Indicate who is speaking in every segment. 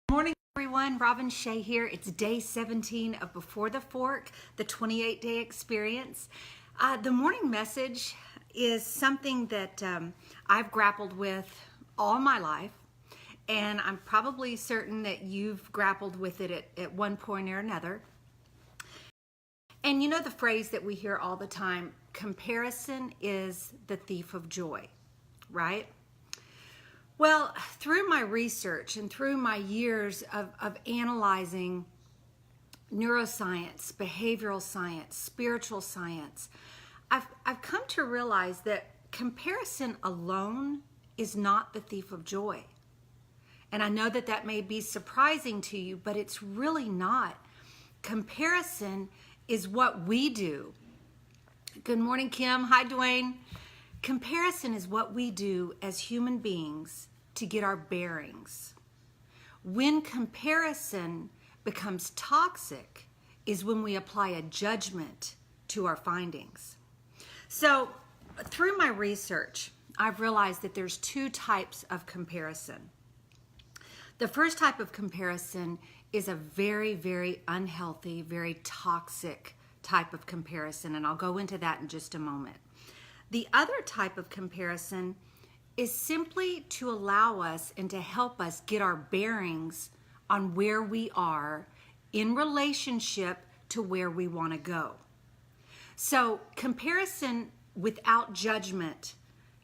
Speaker 1: Morning, everyone. Robin Shea here. It's day 17 of Before the Fork, the 28-day experience. The morning message is something that I've grappled with all my life, and I'm probably certain that you've grappled with it at one point or another. And you know the phrase that we hear all the time, comparison is the thief of joy, right? Well, through my research and through my years of analyzing neuroscience, behavioral science, spiritual science, I've come to realize that comparison alone is not the thief of joy. And I know that that may be surprising to you, but it's really not. Comparison is what we do. Good morning, Kim. Hi, Dwayne. Comparison is what we do as human beings to get our bearings. When comparison becomes toxic is when we apply a judgment to our findings. So through my research, I've realized that there's two types of comparison. The first type of comparison is a very, very unhealthy, very toxic type of comparison, and I'll go into that in just a moment. The other type of comparison is simply to allow us and to help us get our bearings on where we are in relationship to where we want to go. So comparison without judgment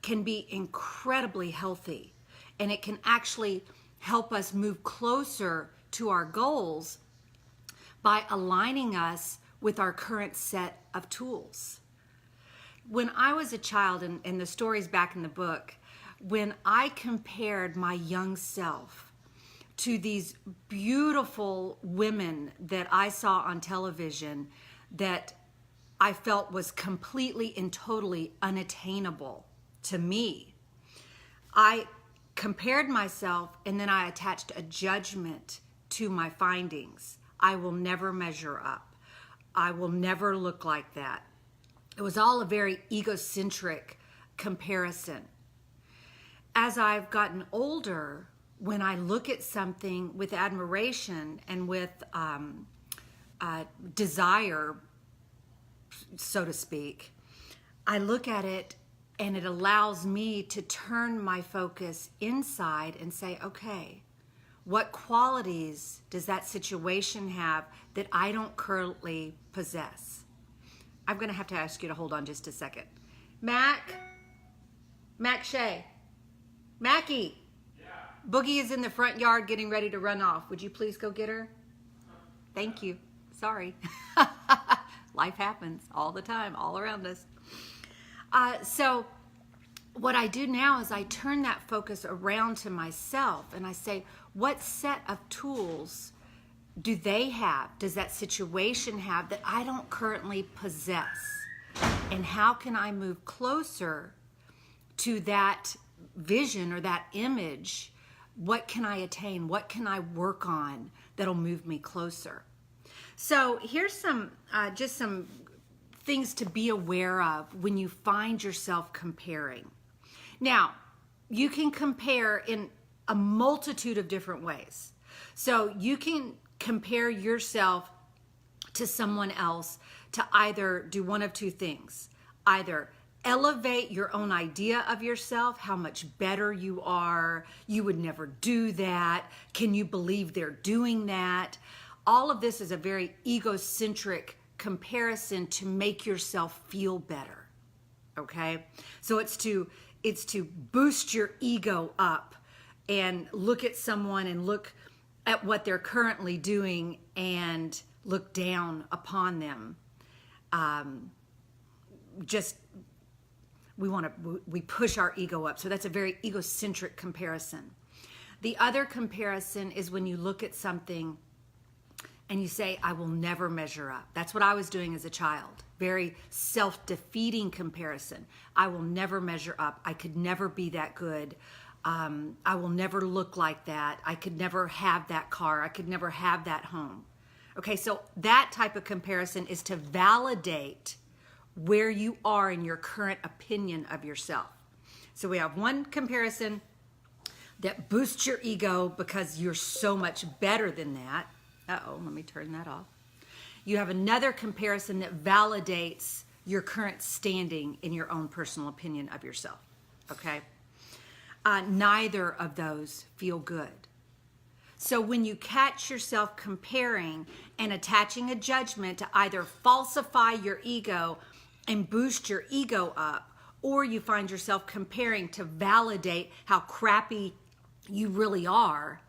Speaker 1: can be incredibly healthy, and it can actually help us move closer to our goals by aligning us with our current set of tools. When I was a child, and the story's back in the book, when I compared my young self to these beautiful women that I saw on television that I felt was completely and totally unattainable to me, I compared myself and then I attached a judgment to my findings. I will never measure up. I will never look like that. It was all a very egocentric comparison. As I've gotten older, when I look at something with admiration and with desire, so to speak, I look at it and it allows me to turn my focus inside and say, okay, what qualities does that situation have that I don't currently possess? I'm going to have to ask you to hold on just a second. Mac Shea. Mackie. Yeah. Boogie is in the front yard getting ready to run off. Would you please go get her? Thank you. Sorry. Life happens all the time, all around us. So what I do now is I turn that focus around to myself and I say, what set of tools do they have? Does that situation have that I don't currently possess? And how can I move closer to that vision or that image? What can I attain? What can I work on that'll move me closer? So here's some just some things to be aware of when you find yourself comparing. Now, you can compare in a multitude of different ways. So you can compare yourself to someone else to either do one of two things. Either elevate your own idea of yourself, how much better you are, you would never do that, can you believe they're doing that? All of this is a very egocentric comparison to make yourself feel better, okay? So it's to boost your ego up and look at someone and look at what they're currently doing and look down upon them. We push our ego up. So that's a very egocentric comparison. The other comparison is when you look at something and you say, I will never measure up. That's what I was doing as a child. Very self-defeating comparison. I will never measure up. I could never be that good. I will never look like that. I could never have that car. I could never have that home. Okay, so that type of comparison is to validate where you are in your current opinion of yourself. So we have one comparison that boosts your ego because you're so much better than that. Uh-oh, let me turn that off. You have another comparison that validates your current standing in your own personal opinion of yourself, okay? Neither of those feel good. So when you catch yourself comparing and attaching a judgment to either falsify your ego and boost your ego up, or you find yourself comparing to validate how crappy you really are,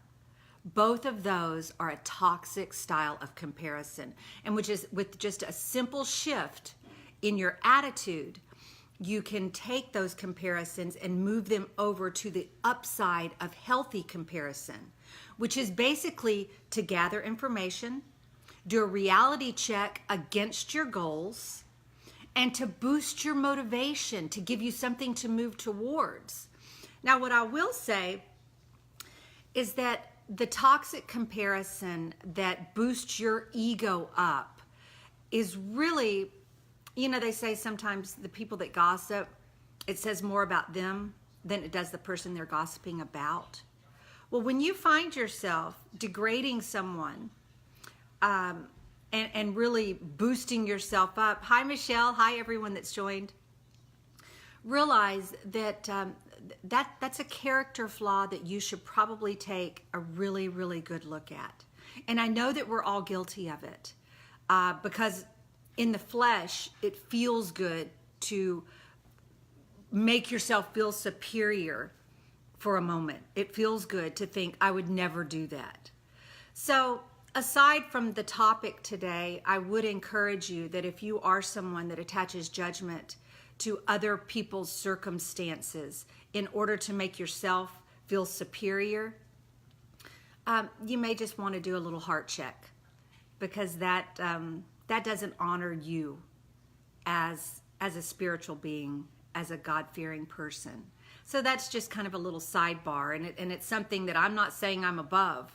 Speaker 1: both of those are a toxic style of comparison. And which is with just a simple shift in your attitude, you can take those comparisons and move them over to the upside of healthy comparison, which is basically to gather information, do a reality check against your goals, and to boost your motivation, to give you something to move towards. Now, what I will say is that the toxic comparison that boosts your ego up is really, you know, they say sometimes the people that gossip, it says more about them than it does the person they're gossiping about. Well, when you find yourself degrading someone and really boosting yourself up, hi Michelle, hi everyone that's joined, realize that that's a character flaw that you should probably take a really, really good look at. And I know that we're all guilty of it because in the flesh, it feels good to make yourself feel superior for a moment. It feels good to think, I would never do that. So aside from the topic today, I would encourage you that if you are someone that attaches judgment to other people's circumstances in order to make yourself feel superior, you may just want to do a little heart check, because that doesn't honor you as a spiritual being, as a God-fearing person. So that's just kind of a little sidebar, and it's something that I'm not saying I'm above.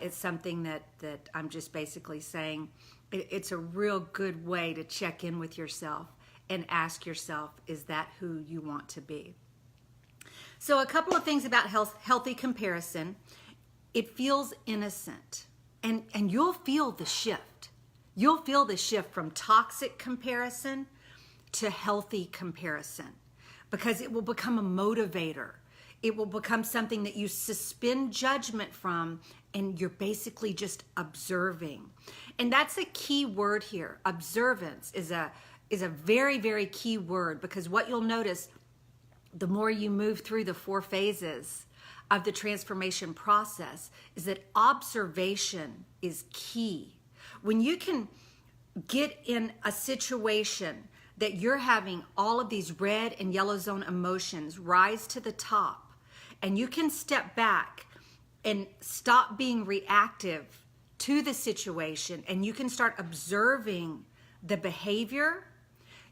Speaker 1: It's something that I'm just basically saying it's a real good way to check in with yourself and ask yourself, is that who you want to be? So a couple of things about healthy comparison. It feels innocent, and you'll feel the shift. You'll feel the shift from toxic comparison to healthy comparison, because it will become a motivator. It will become something that you suspend judgment from, and you're basically just observing. And that's a key word here. Observance is a very, very key word, because what you'll notice, the more you move through the 4 phases of the transformation process, is that observation is key. When you can get in a situation that you're having all of these red and yellow zone emotions rise to the top, and you can step back and stop being reactive to the situation, and you can start observing the behavior,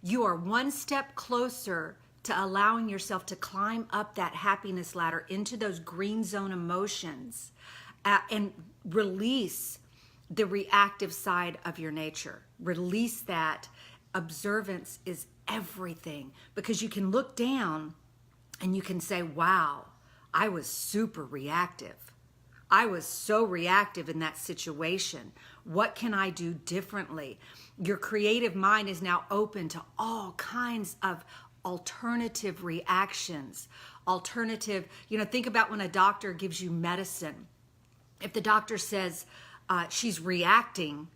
Speaker 1: you are one step closer to allowing yourself to climb up that happiness ladder into those green zone emotions and release the reactive side of your nature. Release that. Observance is everything, because you can look down and you can say, wow, I was super reactive. I was so reactive in that situation. What can I do differently? Your creative mind is now open to all kinds of alternative reactions. Think about when a doctor gives you medicine. If the doctor says she's reacting,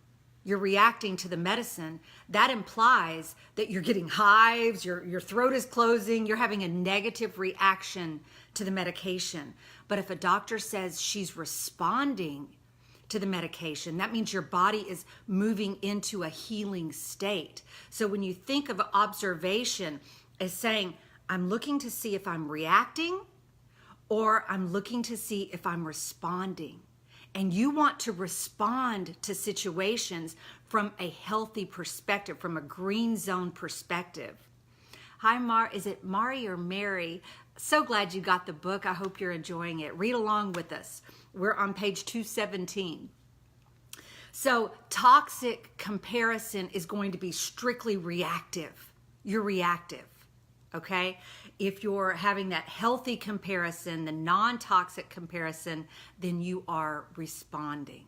Speaker 1: you're reacting to the medicine, that implies that you're getting hives, your throat is closing, you're having a negative reaction to the medication. But if a doctor says she's responding to the medication, that means your body is moving into a healing state. So when you think of observation as saying, I'm looking to see if I'm reacting, or I'm looking to see if I'm responding. And you want to respond to situations from a healthy perspective, from a green zone perspective. Hi, is it Mari or Mary? So glad you got the book. I hope you're enjoying it. Read along with us. We're on page 217. So toxic comparison is going to be strictly reactive. You're reactive, okay? if you're having that healthy comparison, the non-toxic comparison, then you are responding.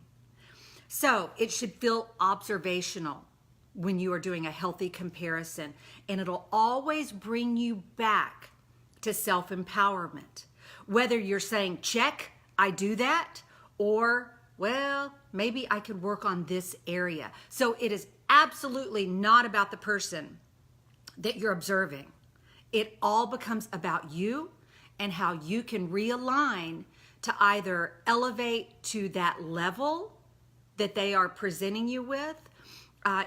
Speaker 1: So it should feel observational when you are doing a healthy comparison, and it'll always bring you back to self-empowerment. Whether you're saying, check, I do that, or, well, maybe I could work on this area. So it is absolutely not about the person that you're observing. It all becomes about you and how you can realign to either elevate to that level that they are presenting you with.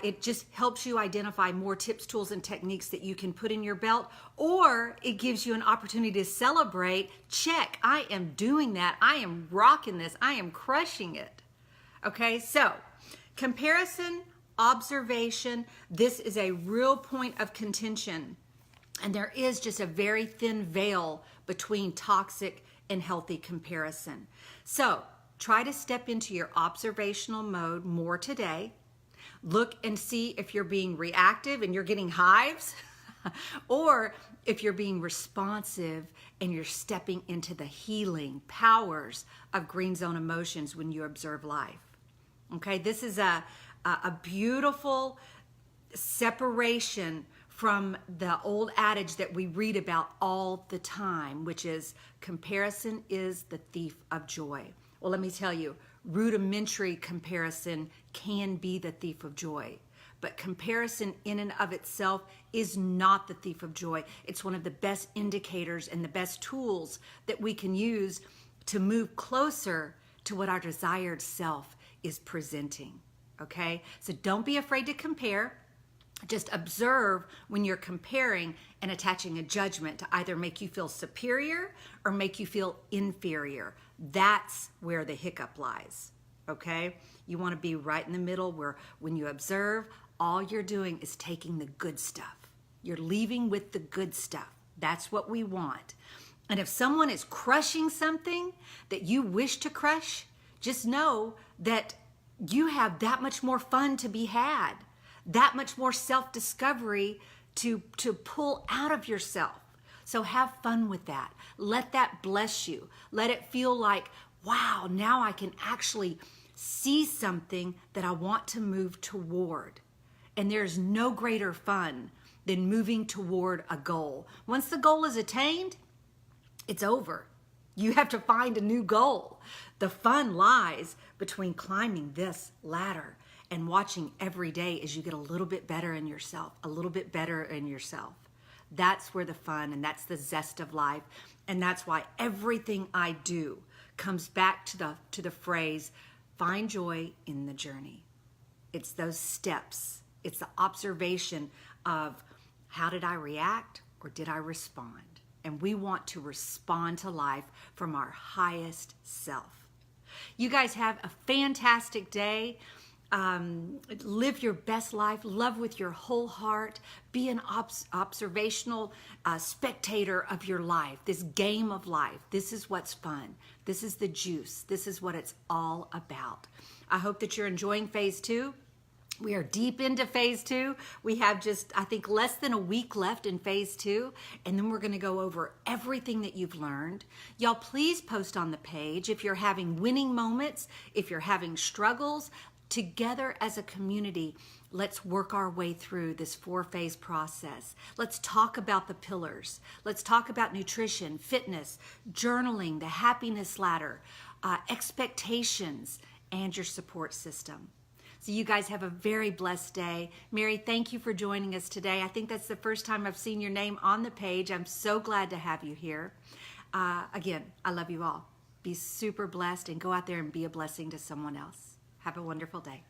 Speaker 1: It just helps you identify more tips, tools, and techniques that you can put in your belt, or it gives you an opportunity to celebrate, check, I am doing that, I am rocking this, I am crushing it. Okay, so comparison, observation, this is a real point of contention, and there is just a very thin veil between toxic and healthy comparison. So try to step into your observational mode more today. Look and see if you're being reactive and you're getting hives, or if you're being responsive and you're stepping into the healing powers of green zone emotions when you observe life. Okay, this is a beautiful separation from the old adage that we read about all the time, which is comparison is the thief of joy. Well, let me tell you, rudimentary comparison can be the thief of joy, but comparison in and of itself is not the thief of joy. It's one of the best indicators and the best tools that we can use to move closer to what our desired self is presenting. Okay, so don't be afraid to compare. Just observe when you're comparing and attaching a judgment to either make you feel superior or make you feel inferior. That's where the hiccup lies, okay? You want to be right in the middle where when you observe, all you're doing is taking the good stuff. You're leaving with the good stuff. That's what we want. And if someone is crushing something that you wish to crush, just know that you have that much more fun to be had, that much more self-discovery to pull out of yourself. So have fun with that. Let that bless you. Let it feel like, wow, now I can actually see something that I want to move toward. And there's no greater fun than moving toward a goal. Once the goal is attained, it's over. You have to find a new goal. The fun lies between climbing this ladder and watching every day as you get a little bit better in yourself, a little bit better in yourself. That's where the fun and that's the zest of life. And that's why everything I do comes back to the phrase, find joy in the journey. It's those steps. It's the observation of how did I react or did I respond? And we want to respond to life from our highest self. You guys have a fantastic day. Live your best life. Love with your whole heart. Be an observational spectator of your life, this game of life. This is what's fun. This is the juice. This is what it's all about. I hope that you're enjoying phase 2. We are deep into phase 2. We have just, I think, less than a week left in phase 2. And then we're going to go over everything that you've learned. Y'all, please post on the page if you're having winning moments, if you're having struggles. Together as a community, let's work our way through this 4-phase process. Let's talk about the pillars. Let's talk about nutrition, fitness, journaling, the happiness ladder, expectations, and your support system. So you guys have a very blessed day. Mary, thank you for joining us today. I think that's the first time I've seen your name on the page. I'm so glad to have you here. Again, I love you all. Be super blessed and go out there and be a blessing to someone else. Have a wonderful day.